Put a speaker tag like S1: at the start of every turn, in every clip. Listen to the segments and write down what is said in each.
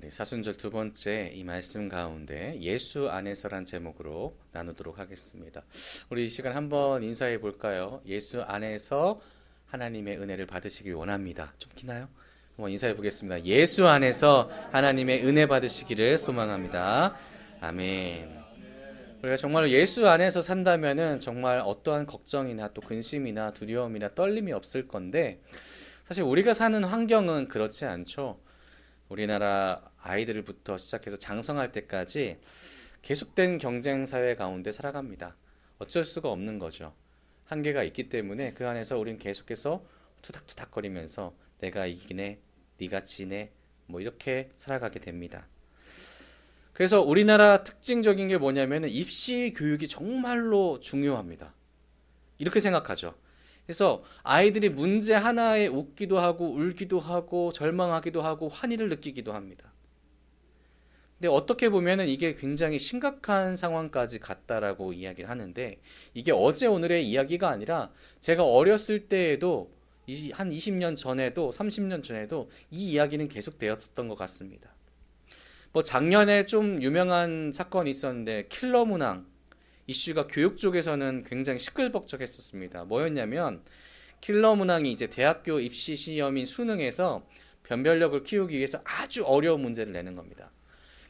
S1: 우리 사순절 두 번째 이 말씀 가운데 예수 안에서란 제목으로 나누도록 하겠습니다. 우리 이 시간 한번 인사해 볼까요? 예수 안에서 하나님의 은혜를 받으시길 원합니다. 좀 기나요? 한번 인사해 보겠습니다. 예수 안에서 하나님의 은혜 받으시기를 소망합니다. 아멘. 우리가 정말 예수 안에서 산다면은 정말 어떠한 걱정이나 또 근심이나 두려움이나 떨림이 없을 건데, 사실 우리가 사는 환경은 그렇지 않죠. 우리나라 아이들부터 시작해서 장성할 때까지 계속된 경쟁 사회 가운데 살아갑니다. 어쩔 수가 없는 거죠. 한계가 있기 때문에 그 안에서 우린 계속해서 투닥투닥거리면서 내가 이기네, 네가 지네, 뭐 이렇게 살아가게 됩니다. 그래서 우리나라 특징적인 게 뭐냐면 입시 교육이 정말로 중요합니다. 이렇게 생각하죠. 그래서 아이들이 문제 하나에 웃기도 하고 울기도 하고 절망하기도 하고 환희를 느끼기도 합니다. 근데 어떻게 보면은 이게 굉장히 심각한 상황까지 갔다라고 이야기를 하는데, 이게 어제 오늘의 이야기가 아니라 제가 어렸을 때에도 한 20년 전에도 30년 전에도 이 이야기는 계속되었던 것 같습니다. 뭐 작년에 좀 유명한 사건이 있었는데 킬러 문항 이슈가 교육 쪽에서는 굉장히 시끌벅적했었습니다. 뭐였냐면 킬러 문항이 이제 대학교 입시 시험인 수능에서 변별력을 키우기 위해서 아주 어려운 문제를 내는 겁니다.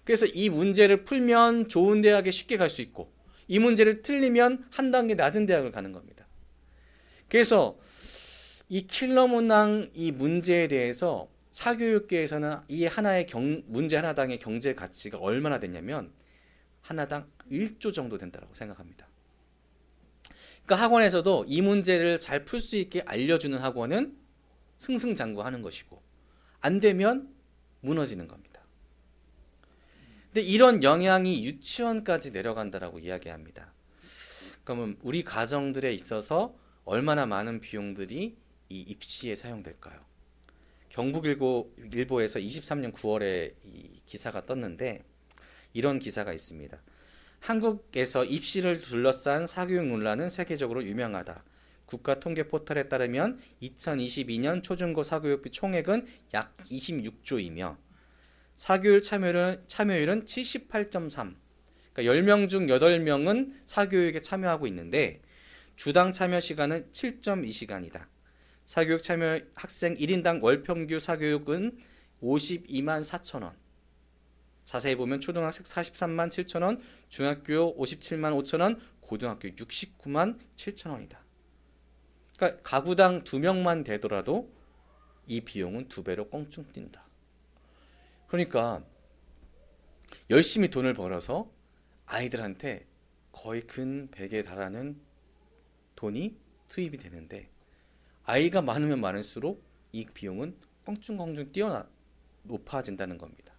S1: 그래서 이 문제를 풀면 좋은 대학에 쉽게 갈 수 있고, 이 문제를 틀리면 한 단계 낮은 대학을 가는 겁니다. 그래서 이 킬러 문항 이 문제에 대해서 사교육계에서는 이 하나의 문제 하나당의 경제 가치가 얼마나 되냐면 하나당 1조 정도 된다고 생각합니다. 그러니까 학원에서도 이 문제를 잘 풀 수 있게 알려주는 학원은 승승장구하는 것이고, 안 되면 무너지는 겁니다. 근데 이런 영향이 유치원까지 내려간다라고 이야기합니다. 그러면 우리 가정들에 있어서 얼마나 많은 비용들이 이 입시에 사용될까요? 경북일보에서 23년 9월에 이 기사가 떴는데 이런 기사가 있습니다. 한국에서 입시를 둘러싼 사교육 논란은 세계적으로 유명하다. 국가 통계 포털에 따르면 2022년 초중고 사교육비 총액은 약 26조이며 사교육 참여율은 78.3. 그러니까 10명 중 8명은 사교육에 참여하고 있는데 주당 참여 시간은 7.2시간이다. 사교육 참여 학생 1인당 월 평균 사교육은 52만 4천 원. 자세히 보면 초등학생 43만 7천 원, 중학교 57만 5천 원, 고등학교 69만 7천 원이다. 그러니까 가구당 2명만 되더라도 이 비용은 2배로 껑충 뛴다. 그러니까 열심히 돈을 벌어서 아이들한테 거의 근 100에 달하는 돈이 투입이 되는데, 아이가 많으면 많을수록 이 비용은 껑충껑충 뛰어 높아진다는 겁니다.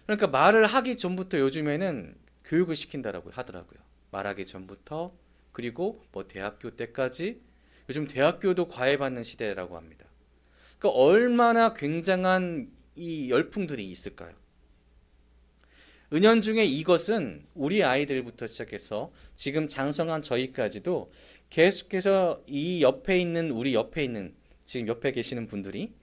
S1: 그러니까 말을 하기 전부터 요즘에는 교육을 시킨다라고 하더라고요. 말하기 전부터. 그리고 뭐 대학교 때까지. 요즘 대학교도 과외받는 시대라고 합니다. 그러니까 얼마나 굉장한 이 열풍들이 있을까요? 은연중에 이것은 우리 아이들부터 시작해서 지금 장성한 저희까지도 계속해서 우리 옆에 있는 지금 옆에 계시는 분들이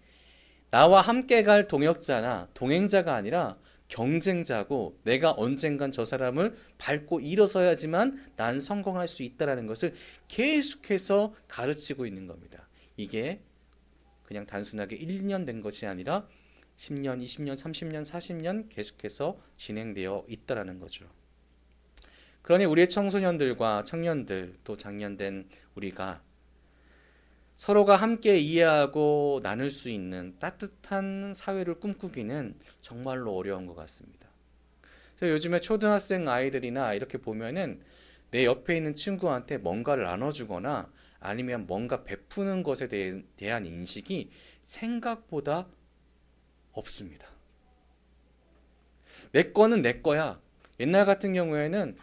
S1: 나와 함께 갈 동역자나 동행자가 아니라 경쟁자고, 내가 언젠간 저 사람을 밟고 일어서야지만 난 성공할 수 있다는 것을 계속해서 가르치고 있는 겁니다. 이게 그냥 단순하게 1년 된 것이 아니라 10년, 20년, 30년, 40년 계속해서 진행되어 있다는 거죠. 그러니 우리의 청소년들과 청년들, 또 장년된 우리가 서로가 함께 이해하고 나눌 수 있는 따뜻한 사회를 꿈꾸기는 정말로 어려운 것 같습니다. 그래서 요즘에 초등학생 아이들이나 이렇게 보면은 내 옆에 있는 친구한테 뭔가를 나눠주거나 아니면 뭔가 베푸는 것에 대한 인식이 생각보다 없습니다. 내 거는 내 거야. 옛날 같은 경우에는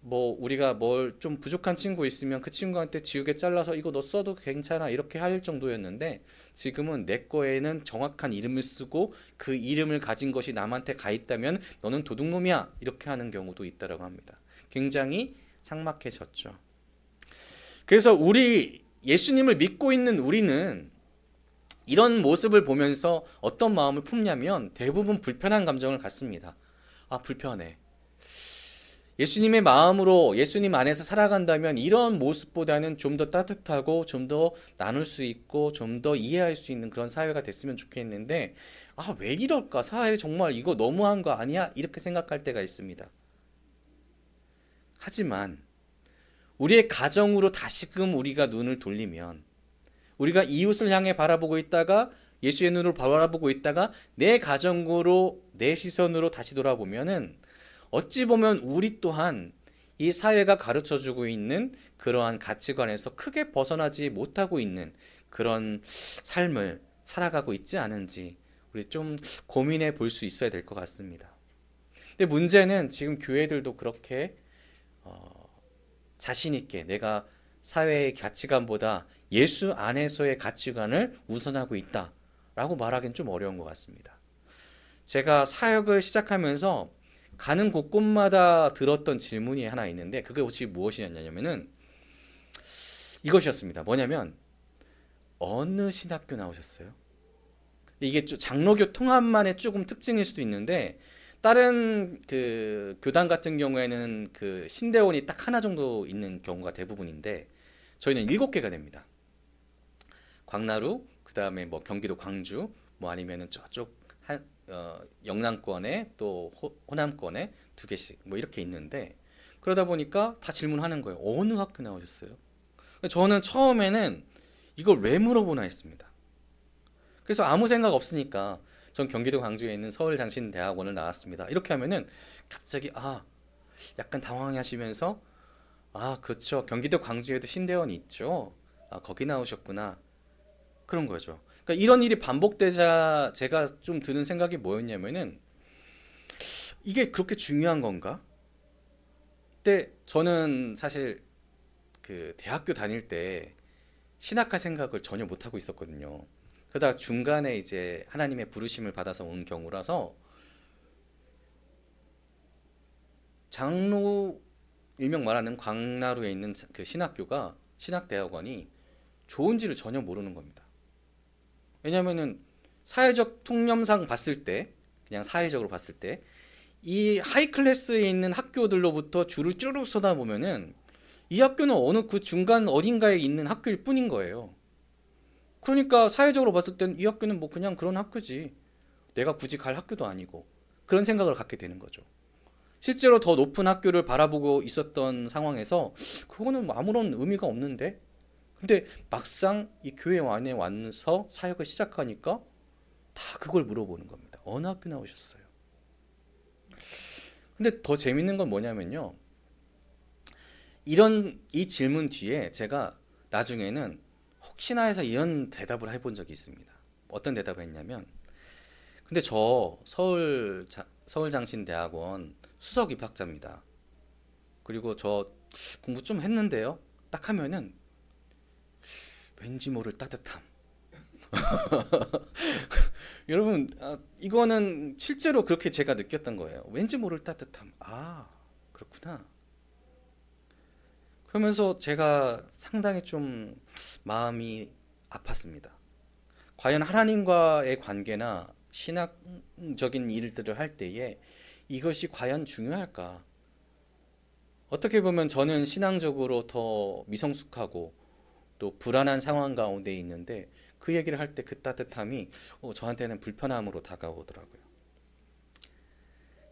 S1: 뭐 우리가 뭘 좀 부족한 친구 있으면 그 친구한테 지우개 잘라서 이거 너 써도 괜찮아 이렇게 할 정도였는데, 지금은 내 거에는 정확한 이름을 쓰고 그 이름을 가진 것이 남한테 가 있다면 너는 도둑놈이야 이렇게 하는 경우도 있다고 합니다. 굉장히 삭막해졌죠. 그래서 우리 예수님을 믿고 있는 우리는 이런 모습을 보면서 어떤 마음을 품냐면 대부분 불편한 감정을 갖습니다. 아, 불편해. 예수님의 마음으로 예수님 안에서 살아간다면 이런 모습보다는 좀 더 따뜻하고 좀 더 나눌 수 있고 좀 더 이해할 수 있는 그런 사회가 됐으면 좋겠는데, 아, 왜 이럴까? 사회 정말 이거 너무한 거 아니야? 이렇게 생각할 때가 있습니다. 하지만 우리의 가정으로 다시금 우리가 눈을 돌리면, 우리가 이웃을 향해 바라보고 있다가 예수의 눈으로 바라보고 있다가 내 가정으로 내 시선으로 다시 돌아보면은 어찌 보면 우리 또한 이 사회가 가르쳐주고 있는 그러한 가치관에서 크게 벗어나지 못하고 있는 그런 삶을 살아가고 있지 않은지 우리 좀 고민해 볼 수 있어야 될 것 같습니다. 근데 문제는 지금 교회들도 그렇게 자신 있게 내가 사회의 가치관보다 예수 안에서의 가치관을 우선하고 있다라고 말하기는 좀 어려운 것 같습니다. 제가 사역을 시작하면서 가는 곳곳마다 들었던 질문이 하나 있는데 그것이 무엇이었냐면은 이것이었습니다. 뭐냐면 어느 신학교 나오셨어요? 이게 장로교 통합만의 조금 특징일 수도 있는데 다른 그 교단 같은 경우에는 그 신대원이 딱 하나 정도 있는 경우가 대부분인데 저희는 7개가 됩니다. 광나루, 그 다음에 뭐 경기도 광주, 뭐 아니면은 저쪽 영남권에 또 호남권에 2개씩 뭐 이렇게 있는데 그러다 보니까 다 질문하는 거예요. 어느 학교 나오셨어요? 저는 처음에는 이걸 왜 물어보나 했습니다. 그래서 아무 생각 없으니까 전 경기도 광주에 있는 서울장신대학원을 나왔습니다. 이렇게 하면은 갑자기 약간 당황하시면서 그렇죠. 경기도 광주에도 신대원이 있죠. 거기 나오셨구나. 그런 거죠. 그러니까 이런 일이 반복되자 제가 좀 드는 생각이 뭐였냐면은 이게 그렇게 중요한 건가? 근데 저는 사실 그 대학교 다닐 때 신학할 생각을 전혀 못 하고 있었거든요. 그러다가 중간에 이제 하나님의 부르심을 받아서 온 경우라서 장로 일명 말하는 광나루에 있는 그 신학교가 신학대학원이 좋은지를 전혀 모르는 겁니다. 왜냐면은 사회적 통념상 봤을 때 그냥 사회적으로 봤을 때 이 하이 클래스에 있는 학교들로부터 줄을 쭈르륵 쏟아보면은 이 학교는 어느 그 중간 어딘가에 있는 학교일 뿐인 거예요. 그러니까 사회적으로 봤을 땐 이 학교는 뭐 그냥 그런 학교지. 내가 굳이 갈 학교도 아니고. 그런 생각을 갖게 되는 거죠. 실제로 더 높은 학교를 바라보고 있었던 상황에서 그거는 뭐 아무런 의미가 없는데. 근데 막상 이 교회 안에 와서 사역을 시작하니까 다 그걸 물어보는 겁니다. 어느 학교 나오셨어요? 근데 더 재밌는 건 뭐냐면요. 이 질문 뒤에 제가 나중에는 혹시나 해서 이런 대답을 해본 적이 있습니다. 어떤 대답을 했냐면, 근데 저 서울장신대학원 수석 입학자입니다. 그리고 저 공부 좀 했는데요. 딱 하면은 왠지 모를 따뜻함. 여러분, 이거는 실제로 그렇게 제가 느꼈던 거예요. 왠지 모를 따뜻함. 그렇구나. 그러면서 제가 상당히 좀 마음이 아팠습니다. 과연 하나님과의 관계나 신학적인 일들을 할 때에 이것이 과연 중요할까? 어떻게 보면 저는 신앙적으로 더 미성숙하고 또 불안한 상황 가운데 있는데 그 얘기를 할 때 그 따뜻함이 저한테는 불편함으로 다가오더라고요.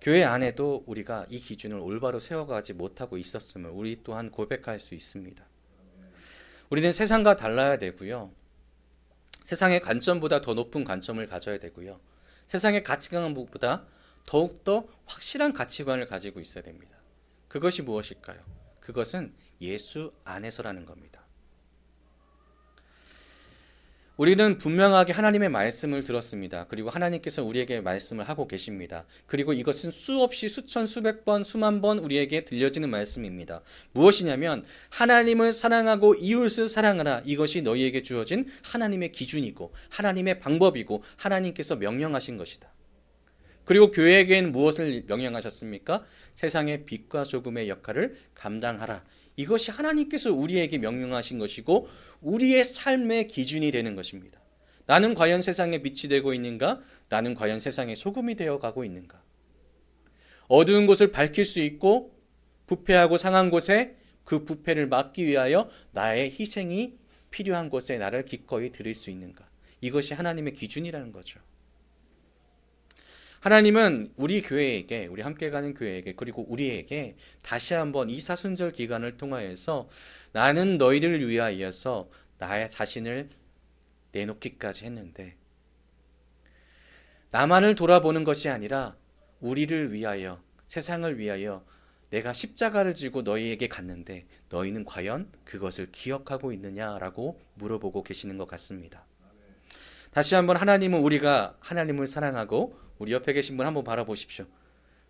S1: 교회 안에도 우리가 이 기준을 올바로 세워가지 못하고 있었음을 우리 또한 고백할 수 있습니다. 우리는 세상과 달라야 되고요. 세상의 관점보다 더 높은 관점을 가져야 되고요. 세상의 가치관보다 더욱더 확실한 가치관을 가지고 있어야 됩니다. 그것이 무엇일까요? 그것은 예수 안에서라는 겁니다. 우리는 분명하게 하나님의 말씀을 들었습니다. 그리고 하나님께서 우리에게 말씀을 하고 계십니다. 그리고 이것은 수없이 수천 수백 번 수만 번 우리에게 들려지는 말씀입니다. 무엇이냐면 하나님을 사랑하고 이웃을 사랑하라. 이것이 너희에게 주어진 하나님의 기준이고 하나님의 방법이고 하나님께서 명령하신 것이다. 그리고 교회에게는 무엇을 명령하셨습니까? 세상의 빛과 소금의 역할을 감당하라. 이것이 하나님께서 우리에게 명령하신 것이고 우리의 삶의 기준이 되는 것입니다. 나는 과연 세상에 빛이 되고 있는가? 나는 과연 세상의 소금이 되어 가고 있는가? 어두운 곳을 밝힐 수 있고 부패하고 상한 곳에 그 부패를 막기 위하여 나의 희생이 필요한 곳에 나를 기꺼이 드릴 수 있는가? 이것이 하나님의 기준이라는 거죠. 하나님은 우리 교회에게, 우리 함께 가는 교회에게, 그리고 우리에게 다시 한번 이 사순절 기간을 통하여서 나는 너희를 위하여서 나의 자신을 내놓기까지 했는데, 나만을 돌아보는 것이 아니라 우리를 위하여, 세상을 위하여 내가 십자가를 지고 너희에게 갔는데 너희는 과연 그것을 기억하고 있느냐라고 물어보고 계시는 것 같습니다. 다시 한번 하나님은 우리가 하나님을 사랑하고 우리 옆에 계신 분 한번 바라보십시오.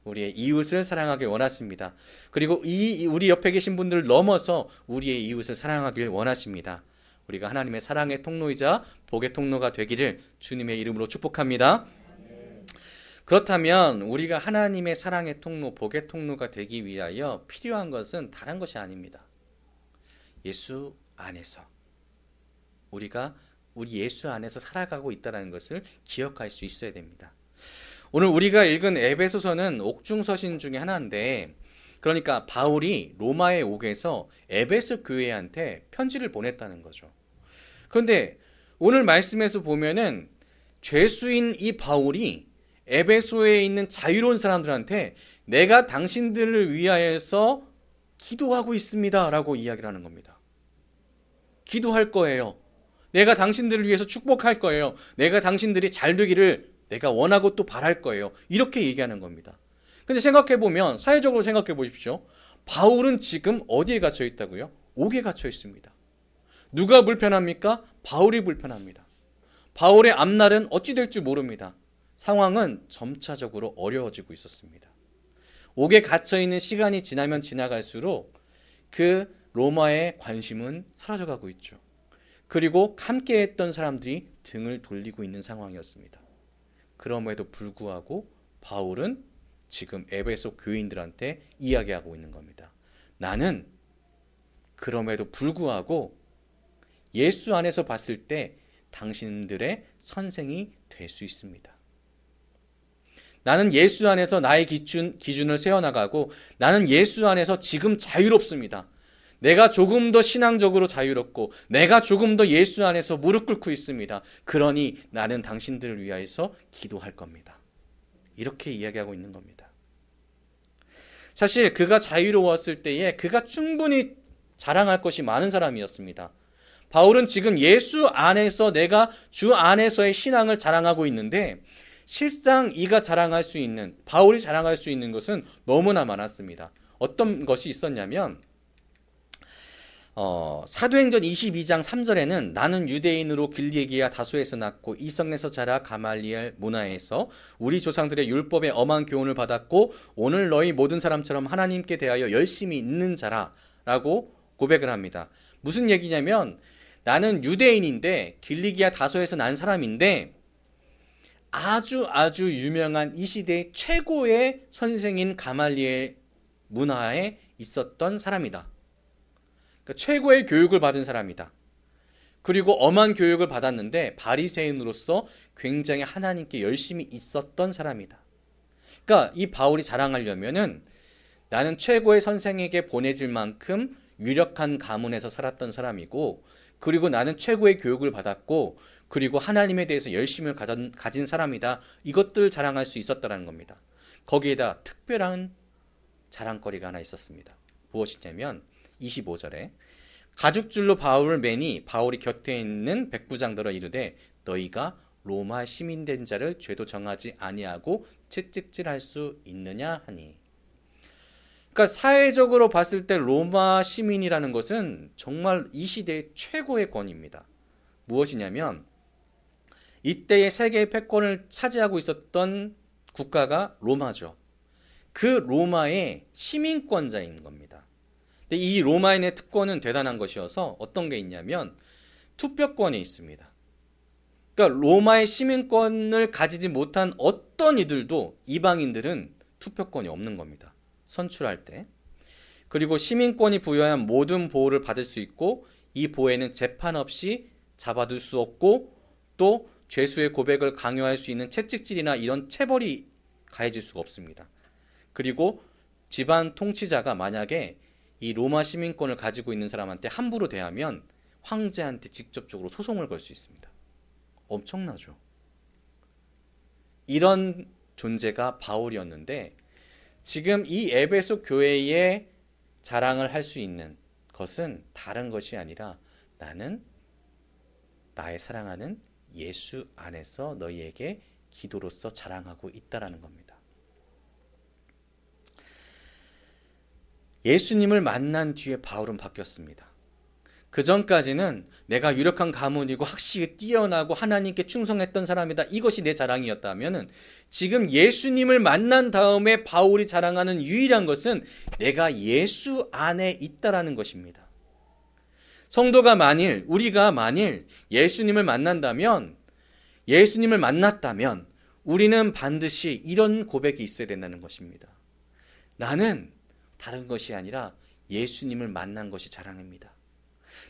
S1: 우리의 이웃을 사랑하길 원하십니다. 그리고 우리 옆에 계신 분들을 넘어서 우리의 이웃을 사랑하길 원하십니다. 우리가 하나님의 사랑의 통로이자 복의 통로가 되기를 주님의 이름으로 축복합니다. 그렇다면 우리가 하나님의 사랑의 통로, 복의 통로가 되기 위하여 필요한 것은 다른 것이 아닙니다. 예수 안에서 우리가 우리 예수 안에서 살아가고 있다는 것을 기억할 수 있어야 됩니다. 오늘 우리가 읽은 에베소서는 옥중서신 중에 하나인데, 그러니까 바울이 로마의 옥에서 에베소 교회한테 편지를 보냈다는 거죠. 그런데 오늘 말씀에서 보면은 죄수인 이 바울이 에베소에 있는 자유로운 사람들한테 내가 당신들을 위하여서 기도하고 있습니다 라고 이야기를 하는 겁니다. 기도할 거예요. 내가 당신들을 위해서 축복할 거예요. 내가 당신들이 잘 되기를 내가 원하고 또 바랄 거예요. 이렇게 얘기하는 겁니다. 근데 생각해보면, 사회적으로 생각해 보십시오. 바울은 지금 어디에 갇혀 있다고요? 옥에 갇혀 있습니다. 누가 불편합니까? 바울이 불편합니다. 바울의 앞날은 어찌 될지 모릅니다. 상황은 점차적으로 어려워지고 있었습니다. 옥에 갇혀있는 시간이 지나면 지나갈수록 그 로마의 관심은 사라져가고 있죠. 그리고 함께했던 사람들이 등을 돌리고 있는 상황이었습니다. 그럼에도 불구하고 바울은 지금 에베소 교인들한테 이야기하고 있는 겁니다. 나는 그럼에도 불구하고 예수 안에서 봤을 때 당신들의 선생이 될 수 있습니다. 나는 예수 안에서 나의 기준을 세워나가고 나는 예수 안에서 지금 자유롭습니다. 내가 조금 더 신앙적으로 자유롭고 내가 조금 더 예수 안에서 무릎 꿇고 있습니다. 그러니 나는 당신들을 위하여서 기도할 겁니다. 이렇게 이야기하고 있는 겁니다. 사실 그가 자유로웠을 때에 그가 충분히 자랑할 것이 많은 사람이었습니다. 바울은 지금 예수 안에서 내가 주 안에서의 신앙을 자랑하고 있는데 실상 이가 자랑할 수 있는, 바울이 자랑할 수 있는 것은 너무나 많았습니다. 어떤 것이 있었냐면 사도행전 22장 3절에는 나는 유대인으로 길리기아 다소에서 났고 이성에서 자라 가말리엘 문화에서 우리 조상들의 율법에 엄한 교훈을 받았고 오늘 너희 모든 사람처럼 하나님께 대하여 열심히 있는 자라 라고 고백을 합니다. 무슨 얘기냐면 나는 유대인인데 길리기아 다소에서 난 사람인데 아주 유명한 이 시대의 최고의 선생인 가말리엘 문화에 있었던 사람이다. 그러니까 최고의 교육을 받은 사람이다. 그리고 엄한 교육을 받았는데 바리새인으로서 굉장히 하나님께 열심히 있었던 사람이다. 그러니까 이 바울이 자랑하려면은 나는 최고의 선생에게 보내질 만큼 유력한 가문에서 살았던 사람이고, 그리고 나는 최고의 교육을 받았고, 그리고 하나님에 대해서 열심을 가진 사람이다. 이것들을 자랑할 수 있었다는 겁니다. 거기에다 특별한 자랑거리가 하나 있었습니다. 무엇이냐면 25절에 가죽줄로 바울을 매니 바울이 곁에 있는 백부장들어 이르되 너희가 로마 시민된 자를 죄도 정하지 아니하고 채찍질할 수 있느냐 하니. 그러니까 사회적으로 봤을 때 로마 시민이라는 것은 정말 이 시대의 최고의 권위입니다. 무엇이냐면 이때의 세계의 패권을 차지하고 있었던 국가가 로마죠. 그 로마의 시민권자인 겁니다. 근데 이 로마인의 특권은 대단한 것이어서 어떤 게 있냐면 투표권이 있습니다. 그러니까 로마의 시민권을 가지지 못한 어떤 이들도 이방인들은 투표권이 없는 겁니다. 선출할 때. 그리고 시민권이 부여한 모든 보호를 받을 수 있고 이 보호에는 재판 없이 잡아둘 수 없고 또 죄수의 고백을 강요할 수 있는 채찍질이나 이런 체벌이 가해질 수가 없습니다. 그리고 집안 통치자가 만약에 이 로마 시민권을 가지고 있는 사람한테 함부로 대하면 황제한테 직접적으로 소송을 걸 수 있습니다. 엄청나죠. 이런 존재가 바울이었는데 지금 이 에베소 교회에 자랑을 할 수 있는 것은 다른 것이 아니라 나는 나의 사랑하는 예수 안에서 너희에게 기도로서 자랑하고 있다라는 겁니다. 예수님을 만난 뒤에 바울은 바뀌었습니다. 그 전까지는 내가 유력한 가문이고 학식이 뛰어나고 하나님께 충성했던 사람이다. 이것이 내 자랑이었다면 지금 예수님을 만난 다음에 바울이 자랑하는 유일한 것은 내가 예수 안에 있다라는 것입니다. 우리가 만일 예수님을 만났다면 우리는 반드시 이런 고백이 있어야 된다는 것입니다. 나는 다른 것이 아니라 예수님을 만난 것이 자랑입니다.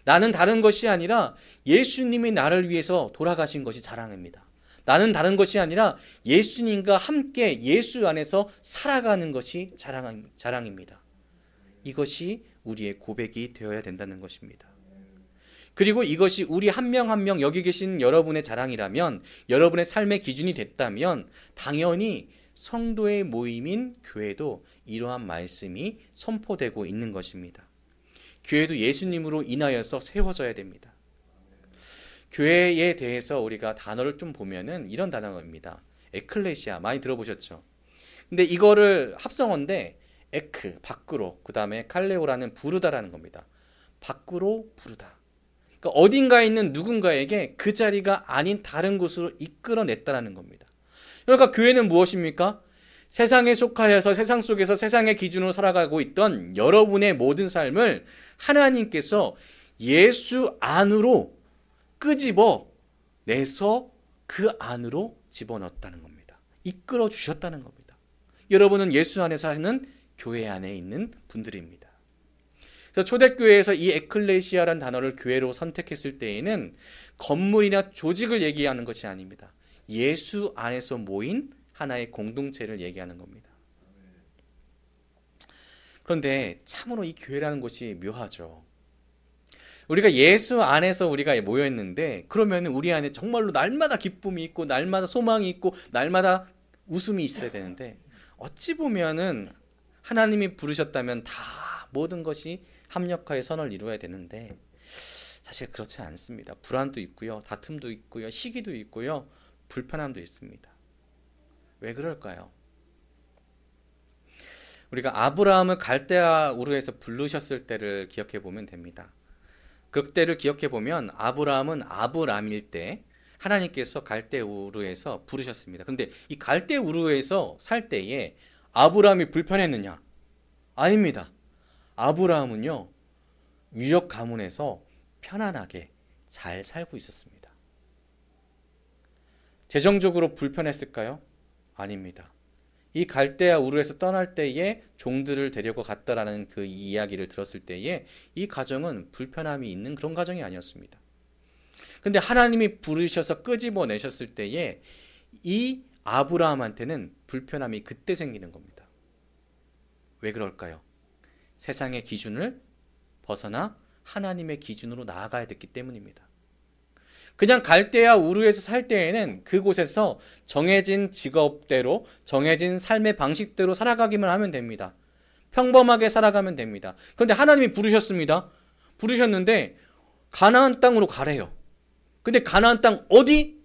S1: 나는 다른 것이 아니라 예수님이 나를 위해서 돌아가신 것이 자랑입니다. 나는 다른 것이 아니라 예수님과 함께 예수 안에서 살아가는 것이 자랑입니다. 이것이 우리의 고백이 되어야 된다는 것입니다. 그리고 이것이 우리 한 명 한 명 여기 계신 여러분의 자랑이라면, 여러분의 삶의 기준이 됐다면 당연히 성도의 모임인 교회도 이러한 말씀이 선포되고 있는 것입니다. 교회도 예수님으로 인하여서 세워져야 됩니다. 교회에 대해서 우리가 단어를 좀 보면은 이런 단어입니다. 에클레시아 많이 들어보셨죠? 근데 이거를 합성어인데 에크 밖으로, 그 다음에 칼레오라는 부르다라는 겁니다. 밖으로 부르다. 그러니까 어딘가에 있는 누군가에게 그 자리가 아닌 다른 곳으로 이끌어냈다라는 겁니다. 그러니까 교회는 무엇입니까? 세상에 속하여서 세상 속에서 세상의 기준으로 살아가고 있던 여러분의 모든 삶을 하나님께서 예수 안으로 끄집어 내서 그 안으로 집어넣었다는 겁니다. 이끌어 주셨다는 겁니다. 여러분은 예수 안에 사는 교회 안에 있는 분들입니다. 그래서 초대교회에서 이 에클레시아라는 단어를 교회로 선택했을 때에는 건물이나 조직을 얘기하는 것이 아닙니다. 예수 안에서 모인 하나의 공동체를 얘기하는 겁니다. 그런데 참으로 이 교회라는 곳이 묘하죠. 우리가 예수 안에서 우리가 모여있는데 그러면 우리 안에 정말로 날마다 기쁨이 있고 날마다 소망이 있고 날마다 웃음이 있어야 되는데 어찌 보면은 하나님이 부르셨다면 다 모든 것이 합력하여 선을 이루어야 되는데 사실 그렇지 않습니다. 불안도 있고요. 다툼도 있고요. 시기도 있고요. 불편함도 있습니다. 왜 그럴까요? 우리가 아브라함을 갈대아 우르에서 부르셨을 때를 기억해 보면 됩니다. 그때를 기억해 보면 아브라함은 아브람일 때 하나님께서 갈대 우르에서 부르셨습니다. 그런데 이 갈대 우르에서 살 때에 아브라함이 불편했느냐? 아닙니다. 아브라함은요, 유역 가문에서 편안하게 잘 살고 있었습니다. 재정적으로 불편했을까요? 아닙니다. 이 갈대아 우르에서 떠날 때에 종들을 데리고 갔다라는 그 이야기를 들었을 때에 이 가정은 불편함이 있는 그런 가정이 아니었습니다. 근데 하나님이 부르셔서 끄집어내셨을 때에 이 아브라함한테는 불편함이 그때 생기는 겁니다. 왜 그럴까요? 세상의 기준을 벗어나 하나님의 기준으로 나아가야 됐기 때문입니다. 그냥 갈대아 우르에서 살 때에는 그곳에서 정해진 직업대로 정해진 삶의 방식대로 살아가기만 하면 됩니다. 평범하게 살아가면 됩니다. 그런데 하나님이 부르셨습니다. 부르셨는데 가나안 땅으로 가래요. 근데 가나안 땅 어디?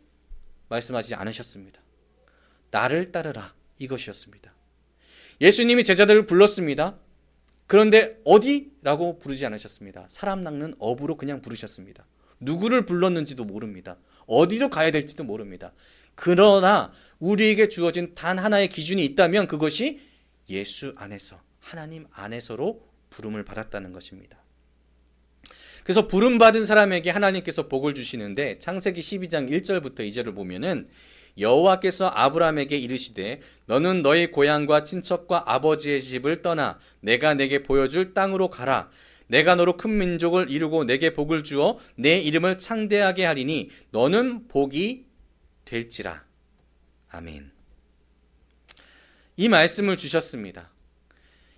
S1: 말씀하지 않으셨습니다. 나를 따르라 이것이었습니다. 예수님이 제자들을 불렀습니다. 그런데 어디라고 부르지 않으셨습니다. 사람 낚는 업으로 그냥 부르셨습니다. 누구를 불렀는지도 모릅니다. 어디로 가야 될지도 모릅니다. 그러나 우리에게 주어진 단 하나의 기준이 있다면 그것이 예수 안에서, 하나님 안에서로 부름을 받았다는 것입니다. 그래서 부름받은 사람에게 하나님께서 복을 주시는데 창세기 12장 1절부터 2절을 보면은 여호와께서 아브라함에게 이르시되 너는 너희 고향과 친척과 아버지의 집을 떠나 내가 내게 보여줄 땅으로 가라. 내가 너로 큰 민족을 이루고 내게 복을 주어 내 이름을 창대하게 하리니 너는 복이 될지라. 아멘. 이 말씀을 주셨습니다.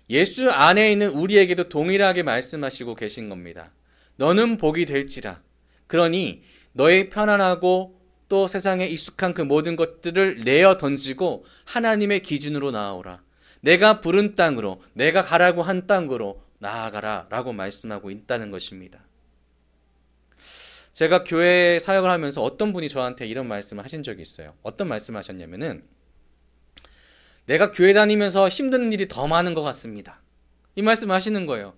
S1: 예수 안에 있는 우리에게도 동일하게 말씀하시고 계신 겁니다. 너는 복이 될지라. 그러니 너의 편안하고 또 세상에 익숙한 그 모든 것들을 내어 던지고 하나님의 기준으로 나아오라. 내가 부른 땅으로, 내가 가라고 한 땅으로 나아가라 라고 말씀하고 있다는 것입니다. 제가 교회 사역을 하면서 어떤 분이 저한테 이런 말씀을 하신 적이 있어요. 어떤 말씀을 하셨냐면은 내가 교회 다니면서 힘든 일이 더 많은 것 같습니다. 이 말씀을 하시는 거예요.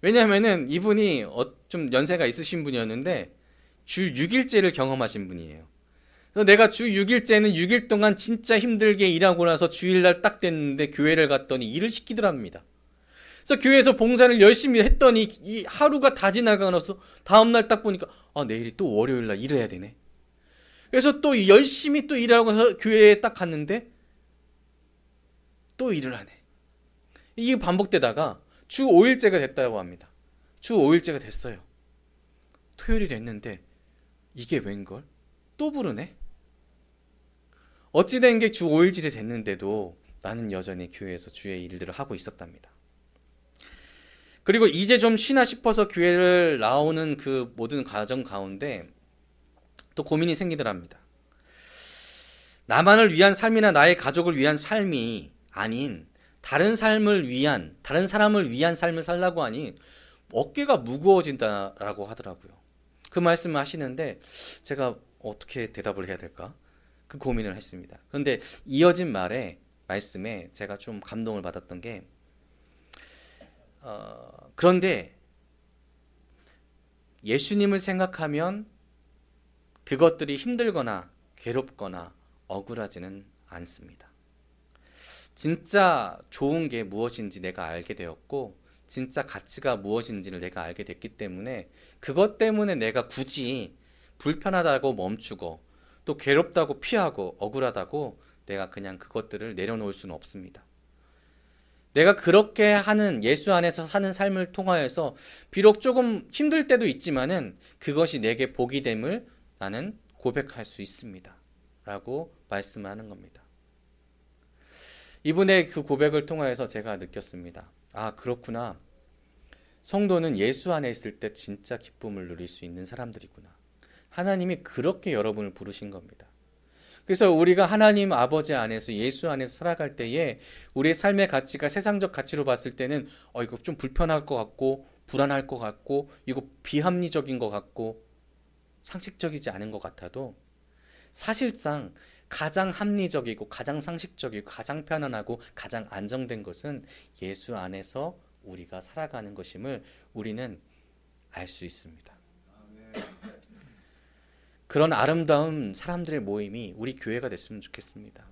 S1: 왜냐하면은 이분이 좀 연세가 있으신 분이었는데 주 6일제를 경험하신 분이에요. 그래서 내가 주 6일째는 6일 동안 진짜 힘들게 일하고 나서 주일날 딱 됐는데 교회를 갔더니 일을 시키더랍니다. 그래서 교회에서 봉사를 열심히 했더니 이 하루가 다 지나가고 나서 다음날 딱 보니까 내일이 또 월요일날 일해야 되네. 그래서 또 열심히 또 일하고 나서 교회에 딱 갔는데 또 일을 하네. 이게 반복되다가 주 5일째가 됐다고 합니다. 주 5일째가 됐어요. 토요일이 됐는데 이게 웬걸? 또 부르네? 어찌 된 게 주 5일째이 됐는데도 나는 여전히 교회에서 주의 일들을 하고 있었답니다. 그리고 이제 좀 쉬나 싶어서 교회를 나오는 그 모든 과정 가운데 또 고민이 생기더랍니다. 나만을 위한 삶이나 나의 가족을 위한 삶이 아닌 다른 사람을 위한 삶을 살라고 하니 어깨가 무거워진다라고 하더라고요. 그 말씀을 하시는데 제가 어떻게 대답을 해야 될까? 그 고민을 했습니다. 그런데 이어진 말씀에 제가 좀 감동을 받았던 게 그런데 예수님을 생각하면 그것들이 힘들거나 괴롭거나 억울하지는 않습니다. 진짜 좋은 게 무엇인지 내가 알게 되었고 진짜 가치가 무엇인지를 내가 알게 됐기 때문에 그것 때문에 내가 굳이 불편하다고 멈추고 또 괴롭다고 피하고 억울하다고 내가 그냥 그것들을 내려놓을 수는 없습니다. 내가 그렇게 하는 예수 안에서 사는 삶을 통하여서 비록 조금 힘들 때도 있지만은 그것이 내게 복이 됨을 나는 고백할 수 있습니다. 라고 말씀하는 겁니다. 이분의 그 고백을 통하여서 제가 느꼈습니다. 그렇구나. 성도는 예수 안에 있을 때 진짜 기쁨을 누릴 수 있는 사람들이구나. 하나님이 그렇게 여러분을 부르신 겁니다. 그래서 우리가 하나님 아버지 안에서 예수 안에서 살아갈 때에 우리의 삶의 가치가 세상적 가치로 봤을 때는 이거 좀 불편할 것 같고 불안할 것 같고 이거 비합리적인 것 같고 상식적이지 않은 것 같아도 사실상 가장 합리적이고 가장 상식적이고 가장 편안하고 가장 안정된 것은 예수 안에서 우리가 살아가는 것임을 우리는 알 수 있습니다. 그런 아름다운 사람들의 모임이 우리 교회가 됐으면 좋겠습니다.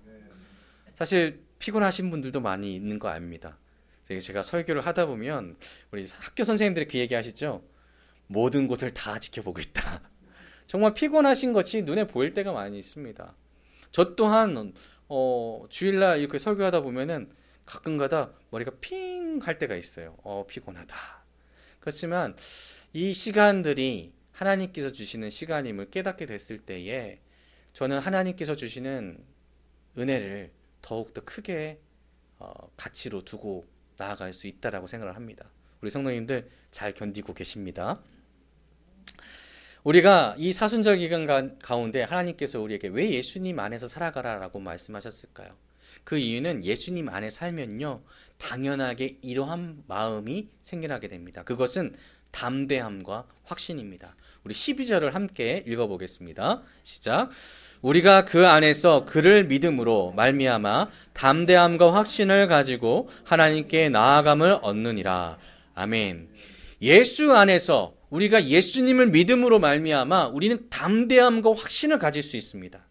S1: 사실 피곤하신 분들도 많이 있는 거 압니다. 제가 설교를 하다 보면 우리 학교 선생님들이 그 얘기 하시죠. 모든 곳을 다 지켜보고 있다. 정말 피곤하신 것이 눈에 보일 때가 많이 있습니다. 저 또한 주일날 이렇게 설교하다 보면은 가끔가다 머리가 핑 할 때가 있어요. 피곤하다. 그렇지만 이 시간들이 하나님께서 주시는 시간임을 깨닫게 됐을 때에 저는 하나님께서 주시는 은혜를 더욱더 크게 가치로 두고 나아갈 수 있다라고 생각을 합니다. 우리 성도님들 잘 견디고 계십니다. 우리가 이 사순절 기간 가운데 하나님께서 우리에게 왜 예수님 안에서 살아가라라고 말씀하셨을까요? 그 이유는 예수님 안에 살면요 당연하게 이러한 마음이 생겨나게 됩니다. 그것은 담대함과 확신입니다. 우리 12절을 함께 읽어보겠습니다. 시작. 우리가 그 안에서 그를 믿음으로 말미암아 담대함과 확신을 가지고 하나님께 나아감을 얻느니라. 아멘. 예수 안에서 우리가 예수님을 믿음으로 말미암아 우리는 담대함과 확신을 가질 수 있습니다.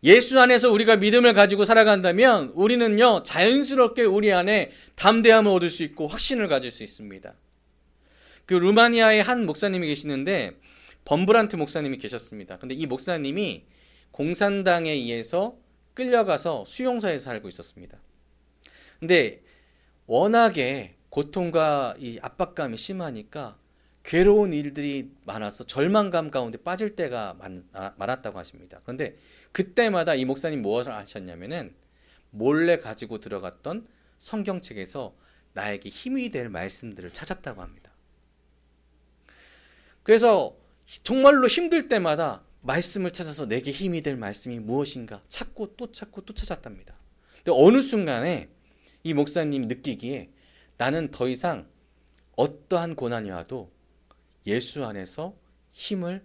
S1: 예수 안에서 우리가 믿음을 가지고 살아간다면 우리는요 자연스럽게 우리 안에 담대함을 얻을 수 있고 확신을 가질 수 있습니다. 그 루마니아의 한 목사님이 계시는데 범브란트 목사님이 계셨습니다. 근데 이 목사님이 공산당에 의해서 끌려가서 수용소에 살고 있었습니다. 근데 워낙에 고통과 이 압박감이 심하니까 괴로운 일들이 많아서 절망감 가운데 빠질 때가 많았다고 하십니다. 그런데 그때마다 이 목사님 무엇을 하셨냐면은 몰래 가지고 들어갔던 성경책에서 나에게 힘이 될 말씀들을 찾았다고 합니다. 그래서 정말로 힘들 때마다 말씀을 찾아서 내게 힘이 될 말씀이 무엇인가 찾고 또 찾았답니다. 근데 어느 순간에 이 목사님이 느끼기에 나는 더 이상 어떠한 고난이 와도 예수 안에서 힘을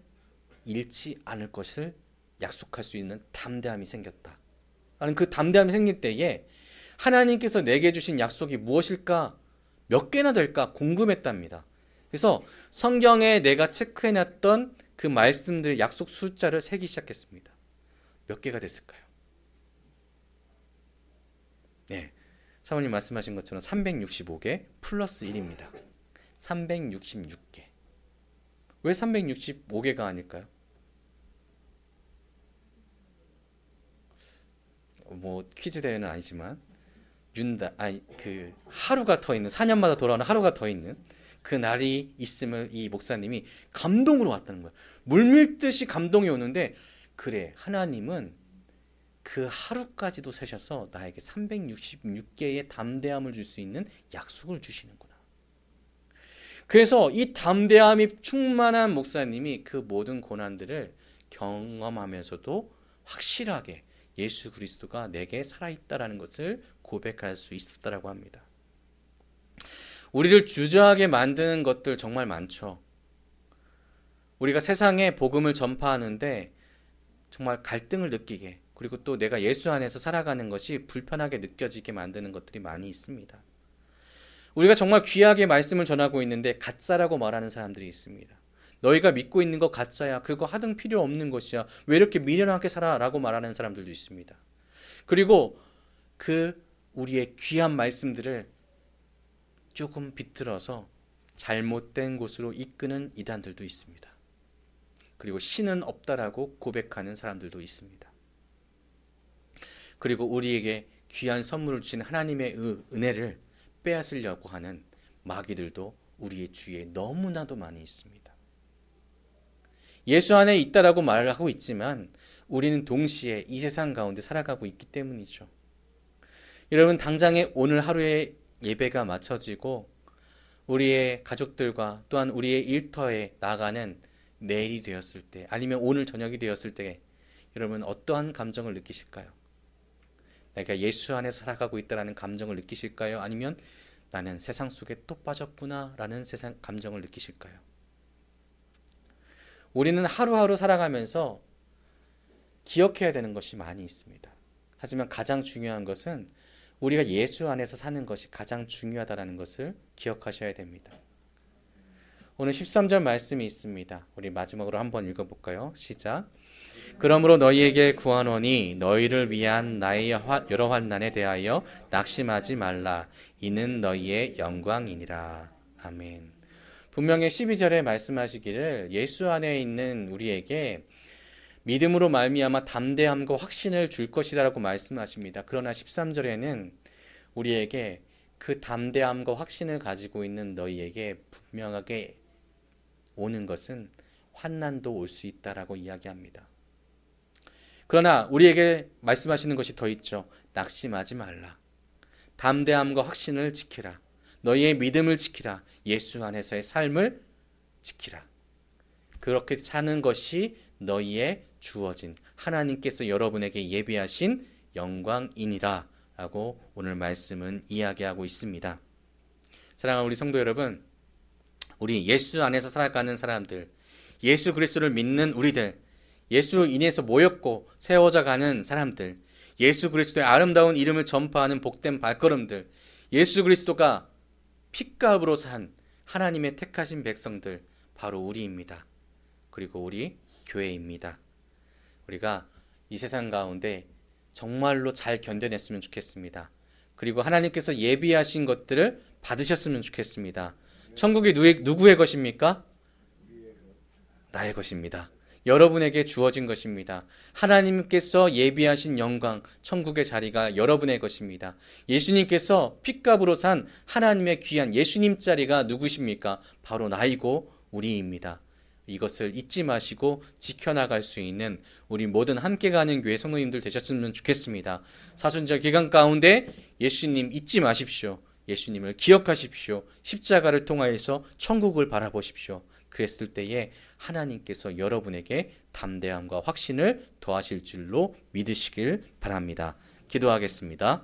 S1: 잃지 않을 것을 약속할 수 있는 담대함이 생겼다. 라는 그 담대함이 생길 때에 하나님께서 내게 주신 약속이 무엇일까? 몇 개나 될까? 궁금했답니다. 그래서 성경에 내가 체크해놨던 그 말씀들 약속 숫자를 세기 시작했습니다. 몇 개가 됐을까요? 네, 사모님 말씀하신 것처럼 365개 플러스 1입니다. 366개. 왜 365개가 아닐까요? 뭐 퀴즈 대회는 아니지만 그 하루가 더 있는 4년마다 돌아오는 하루가 더 있는 그 날이 있음을 이 목사님이 감동으로 왔다는 거예요. 물밀듯이 감동이 오는데 그래 하나님은 그 하루까지도 세셔서 나에게 366개의 담대함을 줄 수 있는 약속을 주시는구나. 그래서 이 담대함이 충만한 목사님이 그 모든 고난들을 경험하면서도 확실하게 예수 그리스도가 내게 살아있다라는 것을 고백할 수 있었다라고 합니다. 우리를 주저하게 만드는 것들 정말 많죠. 우리가 세상에 복음을 전파하는데 정말 갈등을 느끼게, 그리고 또 내가 예수 안에서 살아가는 것이 불편하게 느껴지게 만드는 것들이 많이 있습니다. 우리가 정말 귀하게 말씀을 전하고 있는데 가짜라고 말하는 사람들이 있습니다. 너희가 믿고 있는 거 가짜야. 그거 하등 필요 없는 것이야. 왜 이렇게 미련하게 살아? 라고 말하는 사람들도 있습니다. 그리고 그 우리의 귀한 말씀들을 조금 비틀어서 잘못된 곳으로 이끄는 이단들도 있습니다. 그리고 신은 없다라고 고백하는 사람들도 있습니다. 그리고 우리에게 귀한 선물을 주신 하나님의 은혜를 빼앗으려고 하는 마귀들도 우리의 주위에 너무나도 많이 있습니다. 예수 안에 있다라고 말을 하고 있지만 우리는 동시에 이 세상 가운데 살아가고 있기 때문이죠. 여러분, 당장에 오늘 하루의 예배가 마쳐지고 우리의 가족들과 또한 우리의 일터에 나가는 내일이 되었을 때, 아니면 오늘 저녁이 되었을 때 여러분 어떠한 감정을 느끼실까요? 내가 예수 안에 살아가고 있다는 감정을 느끼실까요? 아니면 나는 세상 속에 또 빠졌구나 라는 세상 감정을 느끼실까요? 우리는 하루하루 살아가면서 기억해야 되는 것이 많이 있습니다. 하지만 가장 중요한 것은 우리가 예수 안에서 사는 것이 가장 중요하다는 것을 기억하셔야 됩니다. 오늘 13절 말씀이 있습니다. 우리 마지막으로 한번 읽어볼까요? 시작. 그러므로 너희에게 구하노니 너희를 위한 나의 여러 환난에 대하여 낙심하지 말라. 이는 너희의 영광이니라. 아멘. 분명히 12절에 말씀하시기를 예수 안에 있는 우리에게 믿음으로 말미암아 담대함과 확신을 줄 것이라고 말씀하십니다. 그러나 13절에는 우리에게 그 담대함과 확신을 가지고 있는 너희에게 분명하게 오는 것은 환난도 올 수 있다라고 이야기합니다. 그러나 우리에게 말씀하시는 것이 더 있죠. 낙심하지 말라. 담대함과 확신을 지키라. 너희의 믿음을 지키라. 예수 안에서의 삶을 지키라. 그렇게 사는 것이 너희의 주어진 하나님께서 여러분에게 예비하신 영광이니라 라고 오늘 말씀은 이야기하고 있습니다. 사랑하는 우리 성도 여러분, 우리 예수 안에서 살아가는 사람들, 예수 그리스도를 믿는 우리들, 예수로 인해서 모였고 세워져 가는 사람들, 예수 그리스도의 아름다운 이름을 전파하는 복된 발걸음들, 예수 그리스도가 핏값으로 산 하나님의 택하신 백성들, 바로 우리입니다. 그리고 우리 교회입니다. 우리가 이 세상 가운데 정말로 잘 견뎌냈으면 좋겠습니다. 그리고 하나님께서 예비하신 것들을 받으셨으면 좋겠습니다. 천국이 누구의 것입니까? 나의 것입니다. 여러분에게 주어진 것입니다. 하나님께서 예비하신 영광, 천국의 자리가 여러분의 것입니다. 예수님께서 핏값으로 산 하나님의 귀한 예수님 자리가 누구십니까? 바로 나이고 우리입니다. 이것을 잊지 마시고 지켜나갈 수 있는 우리 모든 함께 가는 교회 성도님들 되셨으면 좋겠습니다. 사순절 기간 가운데 예수님 잊지 마십시오. 예수님을 기억하십시오. 십자가를 통하여서 천국을 바라보십시오. 그랬을 때에 하나님께서 여러분에게 담대함과 확신을 더하실 줄로 믿으시길 바랍니다. 기도하겠습니다.